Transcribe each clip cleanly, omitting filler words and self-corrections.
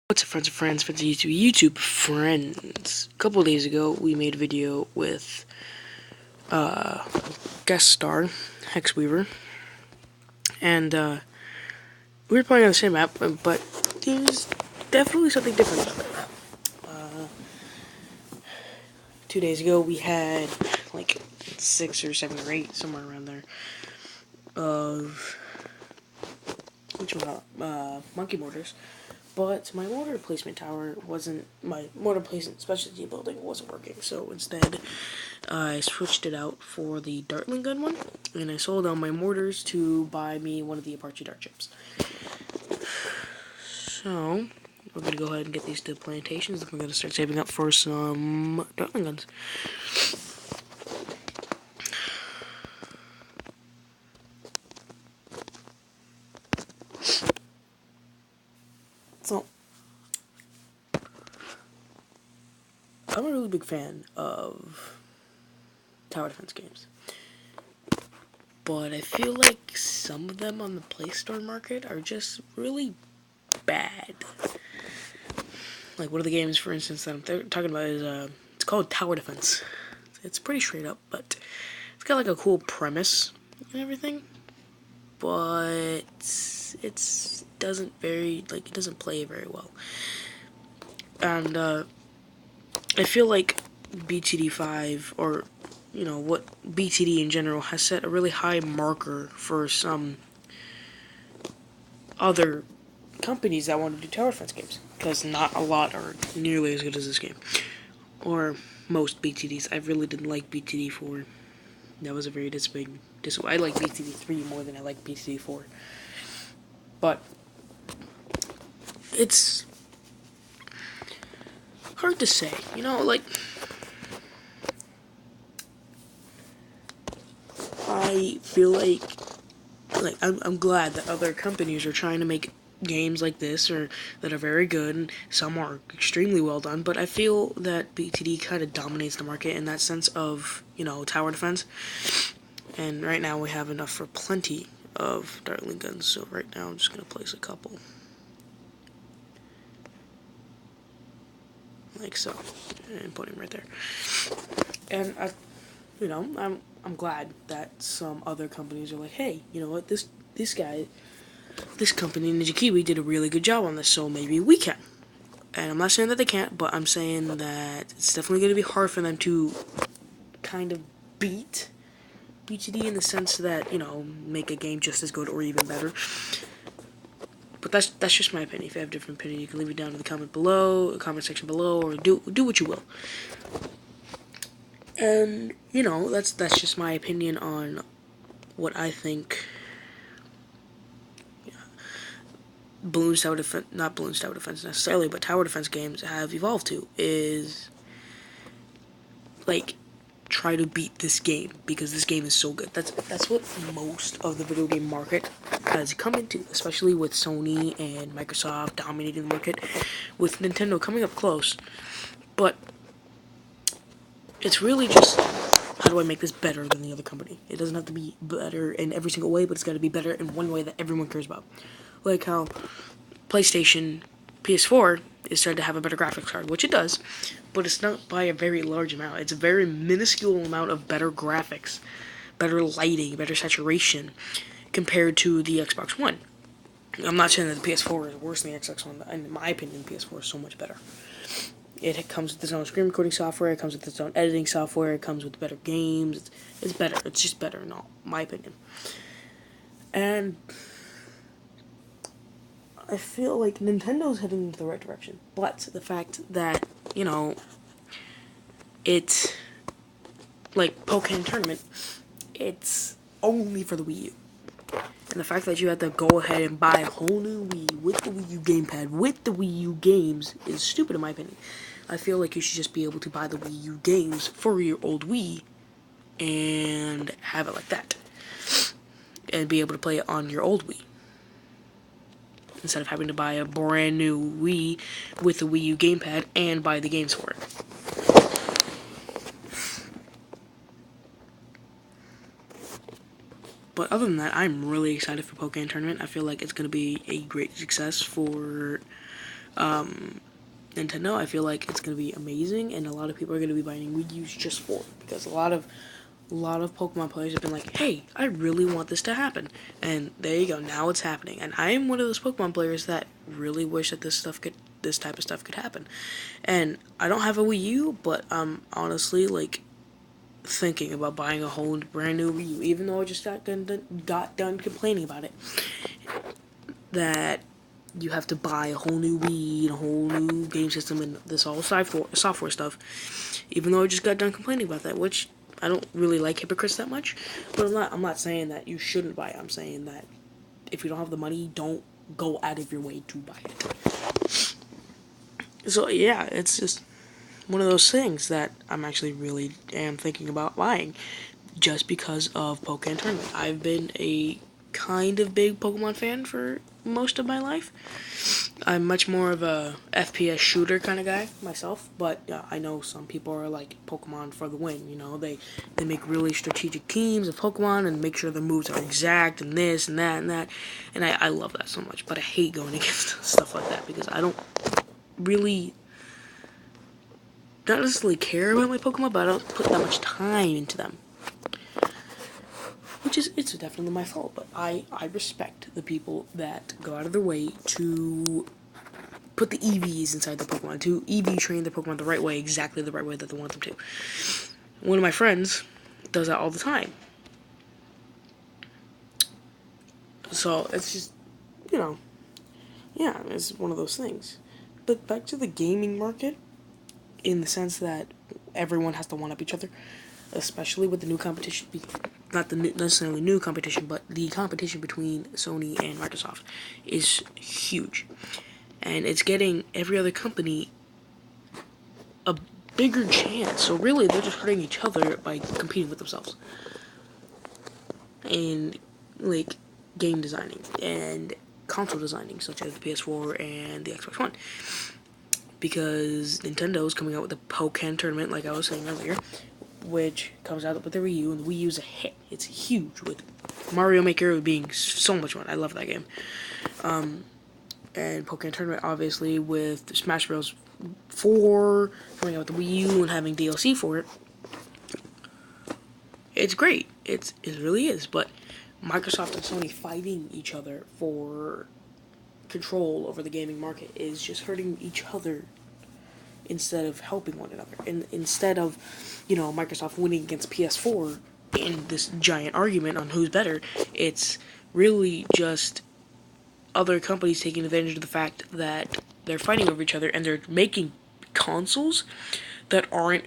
What's up, friends of YouTube friends? A couple of days ago, we made a video with guest star Hex Weaver, and we were playing on the same map, but there's definitely something different about it. 2 days ago, we had like 6 or 7 or 8, somewhere around there, of monkey mortars. But my mortar placement tower wasn't, my mortar placement specialty building wasn't working, so instead I switched it out for the Dartling gun one, and I sold all my mortars to buy me one of the Apache dart chips. So, we're gonna go ahead and get these to plantations, and we're gonna start saving up for some Dartling guns. So, I'm a really big fan of tower defense games, but I feel like some of them on the Play Store market are just really bad. Like, one of the games, for instance, that I'm talking about is, it's called Tower Defense. It's pretty straight up, but it's got like a cool premise and everything, but it doesn't play very well. And I feel like BTD 5, or what BTD in general, has set a really high marker for some other companies that want to do tower defense games, because not a lot are nearly as good as this game, or most BTDs. I really didn't like BTD 4. That was a very I like BTD 3 more than I like BTD 4. But it's hard to say, like, I feel like I'm glad that other companies are trying to make games like this, or that are very good, and some are extremely well done, but I feel that BTD kind of dominates the market in that sense of, tower defense. And right now we have enough for plenty of Dartling guns, so right now I'm just going to place a couple. Like so. And put him right there. And I'm glad that some other companies are like, hey, you know what, this company, Ninja Kiwi, did a really good job on this, so maybe we can. And I'm not saying that they can't, but I'm saying that it's definitely going to be hard for them to kind of beat BTD in the sense that, make a game just as good or even better. But that's just my opinion. If you have a different opinion, you can leave it down in the comment section below, or do what you will. And that's just my opinion on what I think not Balloons Tower Defense necessarily, but tower defense games have evolved to, is like, try to beat this game because this game is so good. That's what most of the video game market has come into, especially with Sony and Microsoft dominating the market, with Nintendo coming up close. But it's really just, how do I make this better than the other company? It doesn't have to be better in every single way, but it's got to be better in one way that everyone cares about. Like how PlayStation, PS4 is starting to have a better graphics card, which it does, but it's not by a very large amount. It's a very minuscule amount of better graphics, better lighting, better saturation compared to the Xbox One. I'm not saying that the PS4 is worse than the Xbox One, but in my opinion, the PS4 is so much better. It comes with its own screen recording software, it comes with its own editing software, it comes with better games. It's better. It's just better in my opinion. And I feel like Nintendo's heading in the right direction, but the fact that, it's like Pokémon Tournament, it's only for the Wii U. And the fact that you have to go ahead and buy a whole new Wii with the Wii U gamepad, with the Wii U games, is stupid in my opinion. I feel like you should just be able to buy the Wii U games for your old Wii and have it like that. And be able to play it on your old Wii, instead of having to buy a brand new Wii with the Wii U gamepad and buy the games for it. But other than that, I'm really excited for Pokémon Tournament. I feel like it's going to be a great success for Nintendo, I feel like it's going to be amazing, and a lot of people are going to be buying Wii U's just for it, because a lot of Pokemon players have been like, hey, I really want this to happen, and there you go, now it's happening. And I am one of those Pokemon players that really wish that this type of stuff could happen. And I don't have a Wii U, but I'm honestly like thinking about buying a whole brand new Wii U, even though I just got done complaining about it. That you have to buy a whole new Wii and a whole new game system and this all software stuff. Even though I just got done complaining about that, which I don't really like hypocrites that much. But I'm not saying that you shouldn't buy it. I'm saying that if you don't have the money, don't go out of your way to buy it. So yeah, it's just one of those things that I'm actually really am thinking about buying, just because of Pokemon Tournament. I've been a kind of big Pokemon fan for most of my life. I'm much more of a FPS shooter kind of guy myself, but I know some people are like Pokemon for the win. You know, they make really strategic teams of Pokemon and make sure the moves are exact and this and that and that, and I love that so much. But I hate going against stuff like that because I don't really not necessarily care about my Pokemon, but I don't put that much time into them. Which is, it's definitely my fault, but I respect the people that go out of their way to put the EVs inside the Pokemon, to EV train the Pokemon the right way, exactly the right way that they want them to. One of my friends does that all the time. So, it's just, you know, yeah, it's one of those things. But back to the gaming market, in the sense that everyone has to one-up each other, especially with the new competition, not the necessarily new competition, but the competition between Sony and Microsoft is huge. And it's getting every other company a bigger chance. So really, they're just hurting each other by competing with themselves. And, like, game designing and console designing, such as the PS4 and the Xbox One. Because Nintendo is coming out with the Pokemon Tournament, like I was saying earlier, which comes out with the Wii U, and the Wii U is a hit. It's huge, with Mario Maker being so much fun. I love that game. And Pokemon Tournament, obviously, with Smash Bros. 4 coming out with the Wii U and having DLC for it. It's great. It really is. But Microsoft and Sony fighting each other for control over the gaming market is just hurting each other instead of helping one another. And instead of, Microsoft winning against PS4 in this giant argument on who's better, it's really just other companies taking advantage of the fact that they're fighting over each other, and they're making consoles that aren't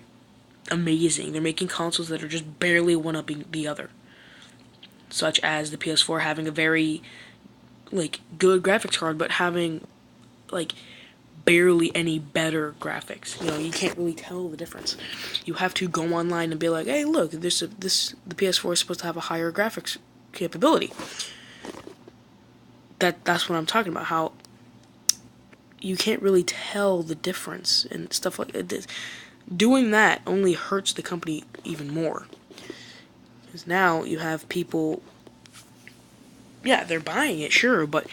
amazing. They're making consoles that are just barely one-upping the other. Such as the PS4 having a very, good graphics card, but having, barely any better graphics. You can't really tell the difference. You have to go online and be like, hey, look, the PS4 is supposed to have a higher graphics capability. That's what I'm talking about, how you can't really tell the difference and stuff like that. Doing that only hurts the company even more. Because now you have people, yeah, they're buying it, sure, but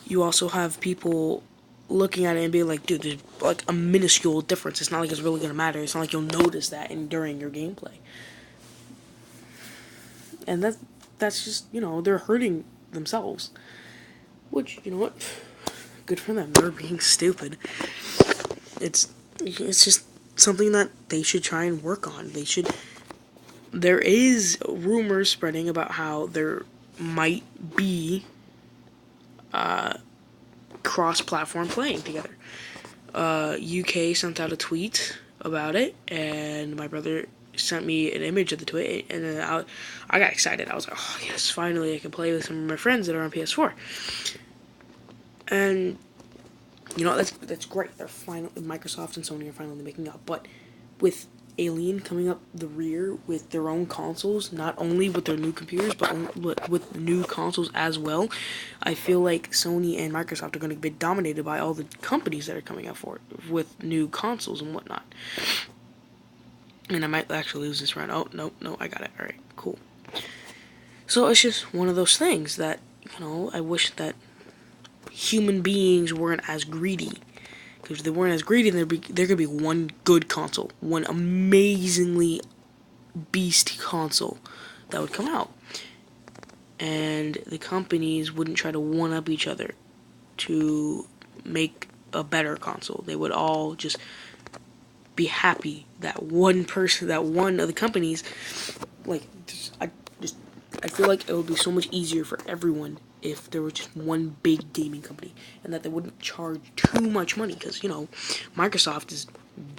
you also have people looking at it and being like, dude, there's like a minuscule difference. It's not like it's really going to matter. It's not like you'll notice that during your gameplay. And that's just, they're hurting themselves. Which, you know what? Good for them. They're being stupid. It's just something that they should try and work on. There is rumors spreading about how there might be cross-platform playing together. UK sent out a tweet about it, and my brother sent me an image of the tweet, and then I got excited. I was like, oh yes, finally I can play with some of my friends that are on PS4. And that's great. They're Microsoft and Sony are finally making up. But with Alien coming up the rear with their own consoles, not only with their new computers, but with new consoles as well, I feel like Sony and Microsoft are going to be dominated by all the companies that are coming out for it with new consoles and whatnot. And I might actually lose this round. Oh, no, I got it. Alright, cool. So it's just one of those things that, I wish that human beings weren't as greedy Because if they weren't as greedy, there could be one good console, one amazingly beast console that would come out, and the companies wouldn't try to one-up each other to make a better console. They would all just be happy that one person, that one of the companies, like, I feel like it would be so much easier for everyone if there was just one big gaming company, and that they wouldn't charge too much money, because, you know, Microsoft is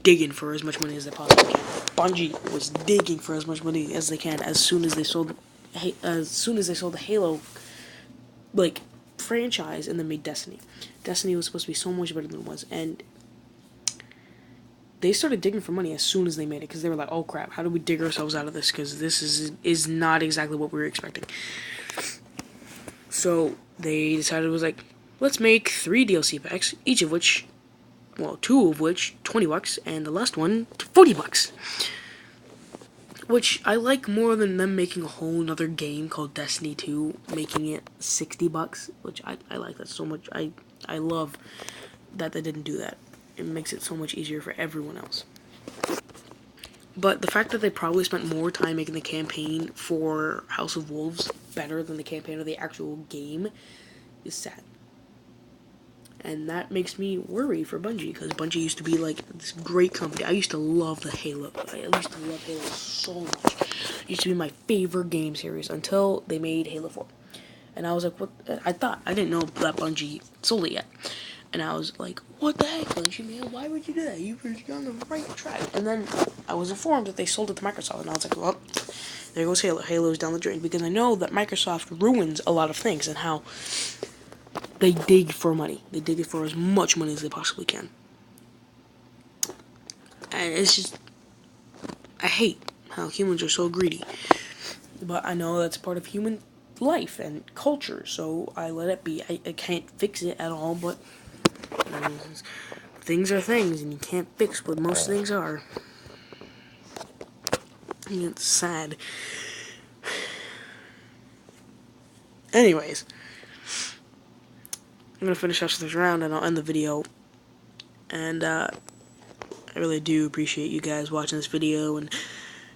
digging for as much money as they possibly can. Bungie was digging for as much money as they can as soon as they sold the Halo, like, franchise, and then made Destiny. Destiny was supposed to be so much better than it was, and they started digging for money as soon as they made it, because they were like, oh crap, how do we dig ourselves out of this, because this is not exactly what we were expecting. So they decided, it was like, let's make 3 DLC packs, each of which, well, 2 of which $20, and the last one $40, which I like more than them making a whole nother game called Destiny 2, making it $60, which I like that so much. I love that they didn't do that. It makes it so much easier for everyone else. But the fact that they probably spent more time making the campaign for House of Wolves better than the campaign of the actual game is sad. And that makes me worry for Bungie, because Bungie used to be like this great company. I used to love the Halo. I used to love Halo so much. It used to be my favorite game series until they made Halo 4. And I was like, what? I didn't know that Bungie sold it yet. And I was like, what the heck, Bungie, man? Why would you do that? You were on the right track. And then I was informed that they sold it to Microsoft. And I was like, well, there goes Halo. Halo's down the drain. Because I know that Microsoft ruins a lot of things, and how they dig for money. They dig it for as much money as they possibly can. And it's just, I hate how humans are so greedy. But I know that's part of human life and culture, so I let it be. I can't fix it at all, but things are things, and you can't fix what most things are. And it's sad. Anyways, I'm gonna finish up this round, and I'll end the video. And I really do appreciate you guys watching this video, and,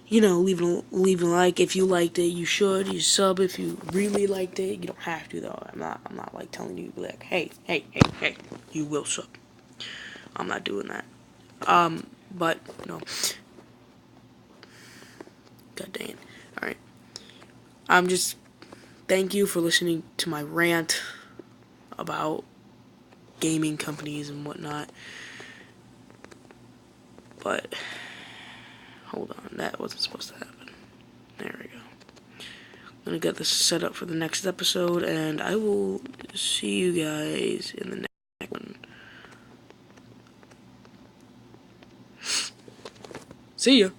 you know, leaving a like if you liked it. You should. You sub if you really liked it. You don't have to, though. I'm not like telling you, like, hey, you will sub. I'm not doing that. But, you know, god dang it. Alright. Thank you for listening to my rant about gaming companies and whatnot. But, hold on, that wasn't supposed to happen. There we go. I'm gonna get this set up for the next episode, and I will see you guys in the next one. See ya!